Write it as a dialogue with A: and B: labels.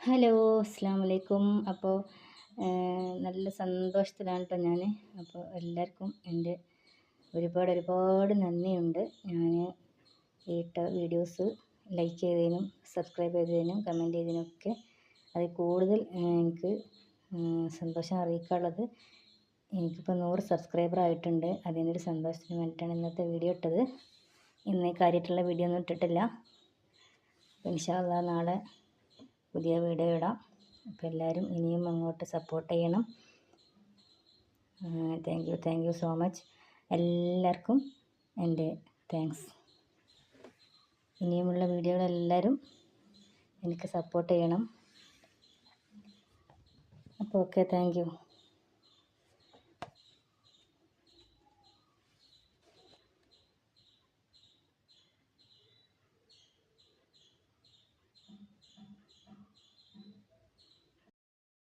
A: Hello, അസ്സാം വലൈക്കും. അപ്പോൾ നല്ല സന്തോഷത്തിലാണ് കേട്ടോ ഞാൻ. അപ്പോൾ എല്ലാവർക്കും എൻ്റെ ഒരുപാട് നന്ദിയുണ്ട്. ഞാൻ ഇട്ട വീഡിയോസ് ലൈക്ക് ചെയ്തതിനും സബ്സ്ക്രൈബ് ചെയ്തതിനും കമൻറ്റ് ചെയ്തതിനൊക്കെ അതിൽ കൂടുതൽ എനിക്ക് സന്തോഷം അറിയിക്കാനുള്ളത് എനിക്കിപ്പോൾ 100 സബ്സ്ക്രൈബർ ആയിട്ടുണ്ട്. അതിനൊരു സന്തോഷത്തിന് വേണ്ടിയിട്ടാണ് ഇന്നത്തെ വീഡിയോ ഇട്ടത്. ഇന്ന് കാര്യമായിട്ടുള്ള വീഡിയോ ഒന്നും ഇട്ടിട്ടില്ല. ഇൻഷാ അല്ലാഹ് നാളെ പുതിയ വീഡിയോ ഇടാം. അപ്പോൾ എല്ലാവരും ഇനിയും അങ്ങോട്ട് സപ്പോർട്ട് ചെയ്യണം. Thank you so much. എല്ലാവർക്കും എൻ്റെ താങ്ക്സ്. ഇനിയുമുള്ള വീഡിയോകളെല്ലാവരും എനിക്ക് സപ്പോർട്ട് ചെയ്യണം. അപ്പോൾ ഓക്കെ, താങ്ക് യു.